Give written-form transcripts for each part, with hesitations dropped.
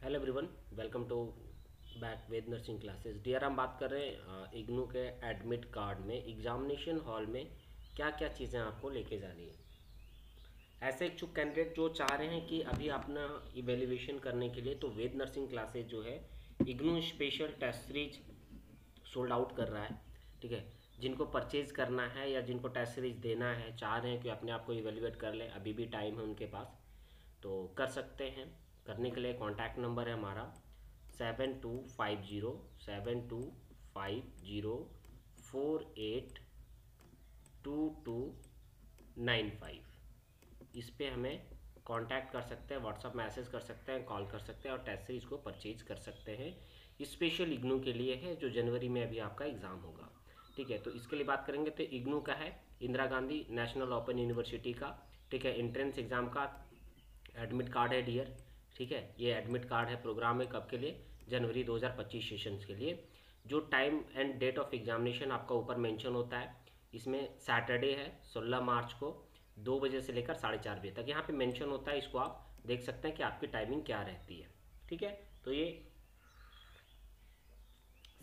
Hello everyone, welcome to back Ved nursing classes. Dear, हम बात कर रहे हैं इग्नू के एडमिट कार्ड में एग्जामिनेशन हॉल में क्या क्या चीज़ें आपको लेके जानी है। ऐसे इच्छुक कैंडिडेट जो चाह रहे हैं कि अभी अपना इवेल्युएशन करने के लिए, तो वेद नर्सिंग क्लासेस जो है IGNOU special test series sold out कर रहा है। ठीक है, जिनको परचेज करना है या जिनको टेस्ट सीरीज देना है, चाह रहे हैं कि अपने आप को इवेल्युएट कर लें, अभी भी टाइम है उनके पास, तो कर सकते हैं। करने के लिए कॉन्टैक्ट नंबर है हमारा 7250 इस पे हमें कांटेक्ट कर सकते हैं, व्हाट्सअप मैसेज कर सकते हैं, कॉल कर सकते हैं और टेस्ट सीरीज को परचेज कर सकते हैं। स्पेशल इग्नू के लिए है जो जनवरी में अभी आपका एग्ज़ाम होगा। ठीक है, तो इसके लिए बात करेंगे तो इग्नू का है Indira Gandhi national open university का। ठीक है, एंट्रेंस एग्ज़ाम का एडमिट कार्ड है डियर। ठीक है, ये एडमिट कार्ड है, प्रोग्राम है कब के लिए, जनवरी 2025 सेशंस के लिए। जो time and date of examination आपका ऊपर मेंशन होता है, इसमें सैटरडे है 16 मार्च को 2 बजे से लेकर 4:30 बजे तक यहाँ पे मेंशन होता है। इसको आप देख सकते हैं कि आपकी टाइमिंग क्या रहती है। ठीक है, तो ये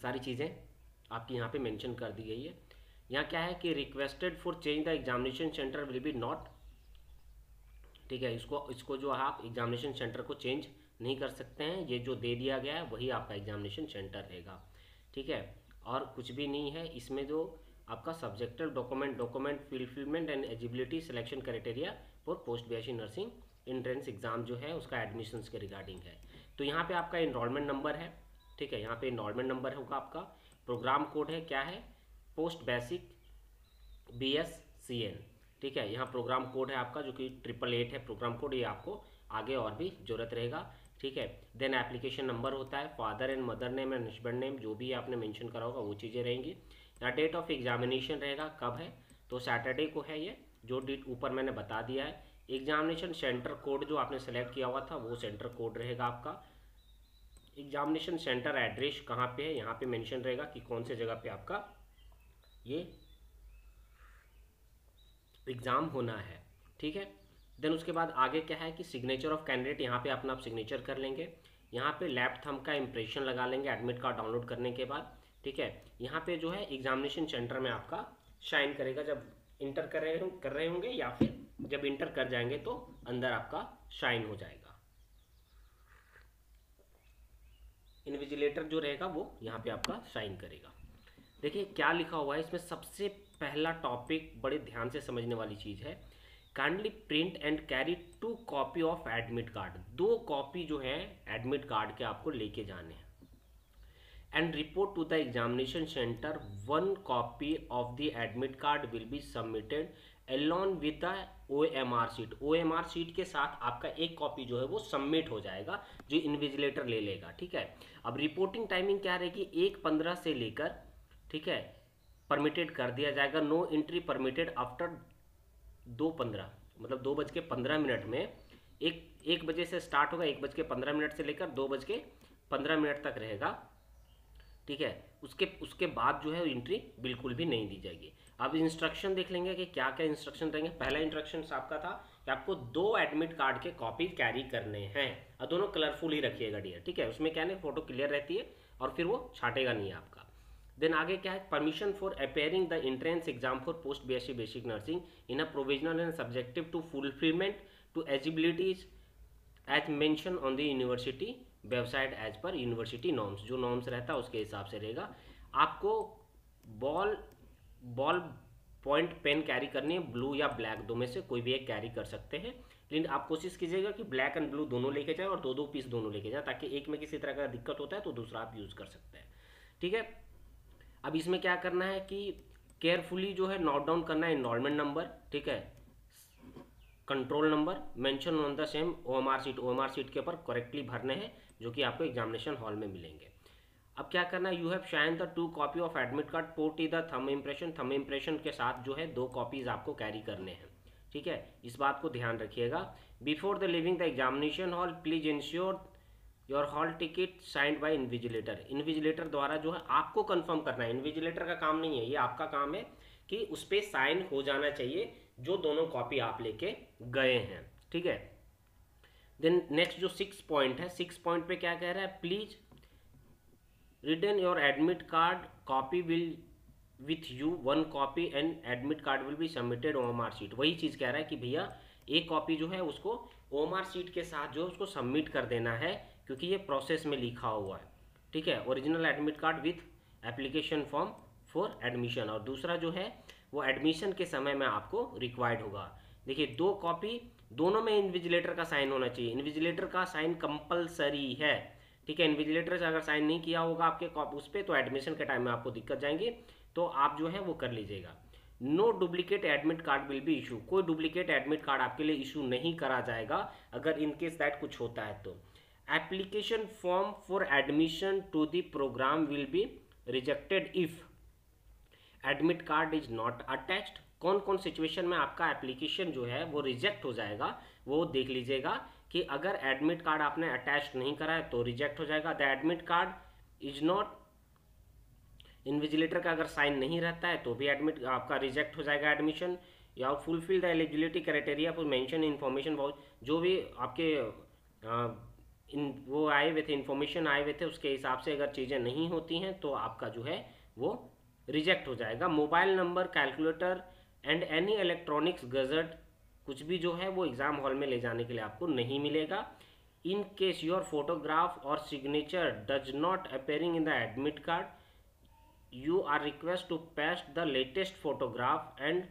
सारी चीज़ें आपकी यहाँ पे मेंशन कर दी गई है। यहाँ क्या है कि requested for change the examination centre will be not. ठीक है, इसको इसको जो आप एग्जामिनेशन सेंटर को चेंज नहीं कर सकते हैं, ये जो दे दिया गया है वही आपका एग्जामिनेशन सेंटर रहेगा। ठीक है, और कुछ भी नहीं है इसमें। जो आपका subjective document fulfilment and eligibility selection criteria for post BSc nursing entrance exam जो है उसका एडमिशन्स के रिगार्डिंग है। तो यहाँ पे आपका इनरोलमेंट नंबर है। ठीक है, यहाँ पे इनरोलमेंट नंबर होगा आपका। प्रोग्राम कोड है, क्या है, पोस्ट बेसिक BSCN। ठीक है, यहाँ प्रोग्राम कोड है आपका जो कि 888 है प्रोग्राम कोड, ये आपको आगे और भी जरूरत रहेगा। ठीक है, देन एप्लीकेशन नंबर होता है, father and mother name and husband name जो भी आपने मेंशन करा होगा वो चीज़ें रहेंगी। यहाँ डेट ऑफ एग्जामिनेशन रहेगा, कब है, तो सैटरडे को है ये, जो डेट ऊपर मैंने बता दिया है। एग्जामिनेशन सेंटर कोड जो आपने सेलेक्ट किया हुआ था वो सेंटर कोड रहेगा आपका। एग्जामिनेशन सेंटर एड्रेस कहाँ पे है, यहाँ पे मेंशन रहेगा कि कौन से जगह पे आपका ये एग्ज़ाम होना है। ठीक है, देन उसके बाद आगे क्या है कि सिग्नेचर ऑफ कैंडिडेट, यहाँ पे अपना आप सिग्नेचर कर लेंगे। यहाँ पे लेफ्ट थंब का इंप्रेशन लगा लेंगे एडमिट कार्ड डाउनलोड करने के बाद। ठीक है, यहाँ पे जो है एग्जामिनेशन सेंटर में आपका शाइन करेगा जब इंटर कर रहे होंगे, या फिर जब इंटर कर जाएंगे तो अंदर आपका शाइन हो जाएगा। इन्विजिलेटर जो रहेगा वो यहाँ पे आपका शाइन करेगा। देखिए क्या लिखा हुआ है इसमें, सबसे पहला टॉपिक बड़े ध्यान से समझने वाली चीज़ है। Kindly print and carry 2 copy of admit card. 2 copy जो है एडमिट कार्ड के आपको लेके जाने हैं। And report to the examination centre 1 copy of the admit card will be submitted along with the OMR sheet. OMR sheet के साथ आपका एक कॉपी जो है वो सबमिट हो जाएगा, जो इन्विजिलेटर ले लेगा। ठीक है, अब रिपोर्टिंग टाइमिंग क्या रहेगी, 1:15 से लेकर, ठीक है, परमिटेड कर दिया जाएगा। नो एंट्री परमिटेड आफ्टर 2:15, मतलब 2:15 में। एक बजे से स्टार्ट होगा, 1:15 से लेकर 2:15 तक रहेगा। ठीक है, उसके उसके बाद जो है एंट्री बिल्कुल भी नहीं दी जाएगी। अब इंस्ट्रक्शन देख लेंगे कि क्या क्या इंस्ट्रक्शन रहेंगे। पहला इंस्ट्रक्शन आपका था कि आपको 2 एडमिट कार्ड के कॉपी कैरी करने हैं और दोनों कलरफुल ही रखिएगा डियर। ठीक है, उसमें क्या नहीं, फोटो क्लियर रहती है और फिर वो छाटेगा नहीं आपका। देन आगे क्या है, permission for appearing the entrance exam for post BSc basic nursing in a provisional and subjective to fulfilment to eligibilities as mention on the university website as per university norms. जो norms रहता है उसके हिसाब से रहेगा। आपको ball ball point pen carry करनी है, ब्लू या ब्लैक, दो में से कोई भी एक कैरी कर सकते हैं। लेकिन आप कोशिश कीजिएगा कि ब्लैक एंड ब्लू दोनों लेके जाएं और 2-2 पीस दोनों लेके जाएं, ताकि एक में किसी तरह का दिक्कत होता है तो दूसरा आप यूज़ कर सकते हैं। ठीक है, अब इसमें क्या करना है कि केयरफुली जो है नोट डाउन करना है इनरोलमेंट नंबर, ठीक है, control number mention on the same OMR sheet के ऊपर करेक्टली भरने हैं, जो कि आपको एग्जामिनेशन हॉल में मिलेंगे। अब क्या करना है, you have shine the 2 copy of admit card port the thumb impression के साथ जो है 2 कॉपीज आपको कैरी करने हैं। ठीक है, इस बात को ध्यान रखिएगा। Before the living the examination hall please ensure your hall ticket signed by invigilator. Invigilator द्वारा जो है आपको कंफर्म करना है, इन्विजिलेटर का काम नहीं है, ये आपका काम है कि उस पर साइन हो जाना चाहिए जो दोनों कॉपी आप लेके गए हैं। ठीक है, देन नेक्स्ट जो 6 पॉइंट है, 6 पॉइंट पे क्या कह रहा है, please return your admit card copy will with you, 1 copy and admit card will be submitted OMR sheet. वही चीज़ कह रहा है कि भैया एक कॉपी जो है उसको ओएमआर शीट के साथ जो है उसको सबमिट कर देना है, क्योंकि ये प्रोसेस में लिखा हुआ है, ठीक है। Original admit card with application form for admission, और दूसरा जो है वो एडमिशन के समय में आपको रिक्वायर्ड होगा। देखिए 2 कॉपी, दोनों में इन्विजिलेटर का साइन होना चाहिए। इन्विजिलेटर का साइन कंपलसरी है, ठीक है। इन्विजिलेटर से अगर साइन नहीं किया होगा आपके उस पर, तो एडमिशन के टाइम में आपको दिक्कत जाएंगी, तो आप जो है वो कर लीजिएगा। No duplicate admit card will be issue, कोई डुप्लीकेट एडमिट कार्ड आपके लिए इशू नहीं करा जाएगा अगर इनकेस दैट कुछ होता है तो। Application form for admission to the programme will be rejected if admit card is not attached. कौन कौन सिचुएशन में आपका एप्लीकेशन जो है वो रिजेक्ट हो जाएगा, वो देख लीजिएगा कि अगर एडमिट कार्ड आपने अटैच नहीं करा है तो रिजेक्ट हो जाएगा। The admit card is not, invigilator का अगर साइन नहीं रहता है तो भी एडमिट आपका रिजेक्ट हो जाएगा एडमिशन। या fulfil the eligibility criteria for mention information, जो भी आपके वो आए हुए थे, इन्फॉर्मेशन आए हुए थे, उसके हिसाब से अगर चीज़ें नहीं होती हैं तो आपका जो है वो रिजेक्ट हो जाएगा। Mobile number, calculator and any electronics gazette, कुछ भी जो है वो एग्जाम हॉल में ले जाने के लिए आपको नहीं मिलेगा। इन केस योर फोटोग्राफ और signature does not appearing in the admit card, you are request to paste the latest photograph and,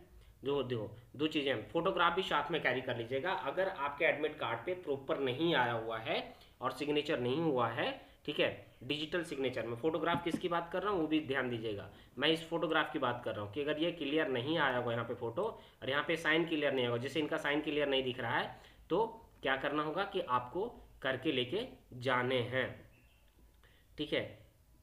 जो दो चीज़ें, फोटोग्राफ भी साथ में कैरी कर लीजिएगा। अगर आपके एडमिट कार्ड पे प्रॉपर नहीं आया हुआ है और सिग्नेचर नहीं हुआ है, ठीक है, डिजिटल सिग्नेचर में, फोटोग्राफ किसकी बात कर रहा हूँ वो भी ध्यान दीजिएगा। मैं इस फोटोग्राफ की बात कर रहा हूँ कि अगर ये क्लियर नहीं आया होगा यहाँ पे फोटो, और यहाँ पे साइन क्लियर नहीं होगा, जैसे इनका साइन क्लियर नहीं दिख रहा है, तो क्या करना होगा कि आपको करके लेके जाने हैं, ठीक है।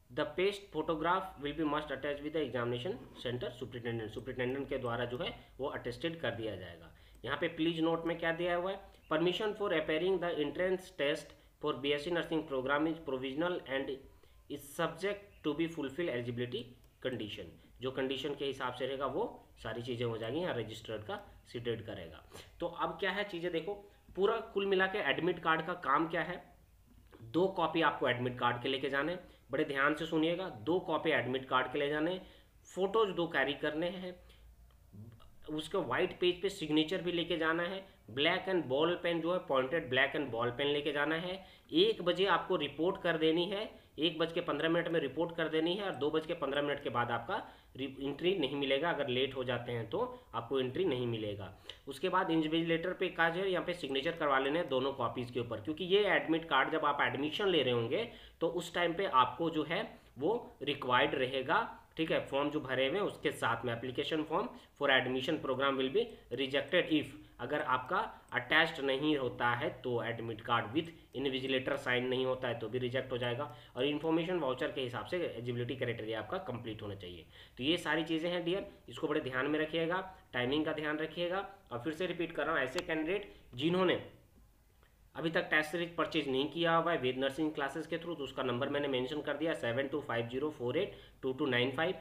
The paste photograph will be must attach with the examination centre superintendent, superintendent के द्वारा जो है वो अटेस्टेड कर दिया जाएगा। यहाँ पे प्लीज नोट में क्या दिया हुआ है, permission for appearing the entrance test for BSc nursing programme is provisional and is subject to be fulfil eligibility condition. जो कंडीशन के हिसाब से रहेगा वो सारी चीज़ें हो जाएंगी, यहाँ रजिस्टर्ड का सीटेड करेगा। तो अब क्या है चीज़ें देखो, पूरा कुल मिला के एडमिट कार्ड का काम क्या है, 2 कॉपी आपको एडमिट कार्ड के लेके जाने, बड़े ध्यान से सुनिएगा, 2 कॉपी एडमिट कार्ड के ले जाने, फोटोज 2 कैरी करने हैं, उसके व्हाइट पेज पे सिग्नेचर भी लेके जाना है, ब्लैक एंड बॉल पेन जो है pointed black and ball pen लेके जाना है। 1 बजे आपको रिपोर्ट कर देनी है, 1:15 में रिपोर्ट कर देनी है, और 2:15 के बाद आपका एंट्री नहीं मिलेगा। अगर लेट हो जाते हैं तो आपको एंट्री नहीं मिलेगा। उसके बाद इन्विजिलेटर पे का जो है यहाँ पे सिग्नेचर करवा लेने हैं दोनों कॉपीज़ के ऊपर, क्योंकि ये एडमिट कार्ड जब आप एडमिशन ले रहे होंगे तो उस टाइम पे आपको जो है वो रिक्वायर्ड रहेगा, ठीक है। फॉर्म जो भरे हुए हैं उसके साथ में, application form for admission programme will be rejected if, अगर आपका अटैच्ड नहीं होता है तो admit card with invigilator sign नहीं होता है तो भी रिजेक्ट हो जाएगा, और इन्फॉर्मेशन वाउचर के हिसाब से एलिजिबिलिटी क्राइटेरिया आपका कंप्लीट होना चाहिए। तो ये सारी चीज़ें हैं डियर, इसको बड़े ध्यान में रखिएगा, टाइमिंग का ध्यान रखिएगा। और फिर से रिपीट कर रहा हूँ, ऐसे कैंडिडेट जिन्होंने अभी तक टेस्ट सीरीज परचेज नहीं किया हुआ है वेद नर्सिंग क्लासेस के थ्रू, तो उसका नंबर मैंने मेंशन कर दिया 7250482295।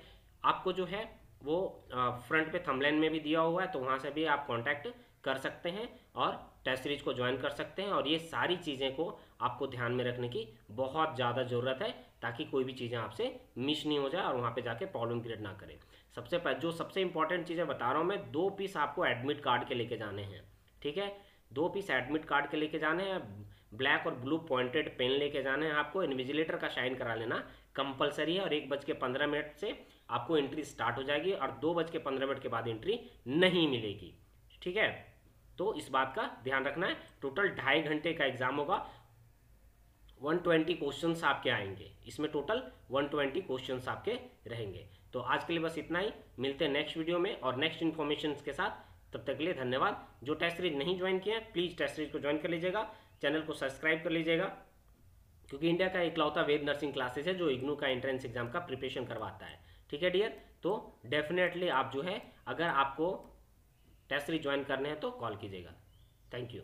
आपको जो है वो फ्रंट पे थंबनेल में भी दिया हुआ है, तो वहाँ से भी आप कांटेक्ट कर सकते हैं और टेस्ट सीरीज को ज्वाइन कर सकते हैं। और ये सारी चीज़ें को आपको ध्यान में रखने की बहुत ज़्यादा ज़रूरत है, ताकि कोई भी चीज़ें आपसे मिस नहीं हो जाए और वहाँ पे जाके प्रॉब्लम क्रिएट ना करें। सबसे इंपॉर्टेंट चीज़ें बता रहा हूँ मैं, 2 पीस आपको एडमिट कार्ड के लेके जाने हैं, ठीक है। 2 पीस एडमिट कार्ड के लेके जाने हैं, ब्लैक और ब्लू पॉइंटेड पेन लेके जाने हैं आपको, इन्विजिलेटर का साइन करा लेना कंपलसरी है, और 1:15 से आपको एंट्री स्टार्ट हो जाएगी, और 2:15 के बाद एंट्री नहीं मिलेगी, ठीक है। तो इस बात का ध्यान रखना है। टोटल 2.5 घंटे का एग्जाम होगा, 120 क्वेश्चंस आपके आएंगे, इसमें टोटल 120 क्वेश्चंस आपके रहेंगे। तो आज के लिए बस इतना ही, मिलते हैं नेक्स्ट वीडियो में और नेक्स्ट इन्फॉर्मेशन के साथ। तब तक के लिए धन्यवाद। जो टेस्ट सीरीज नहीं ज्वाइन किया है प्लीज़ टेस्ट सीरीज को ज्वाइन कर लीजिएगा, चैनल को सब्सक्राइब कर लीजिएगा, क्योंकि इंडिया का इकलौता वेद नर्सिंग क्लासेस है जो इग्नू का एंट्रेंस एग्जाम का प्रिपरेशन करवाता है, ठीक है डियर। तो डेफिनेटली आप जो है, अगर आपको टेस्ट सीरीज ज्वाइन करने हैं तो कॉल कीजिएगा। Thank you.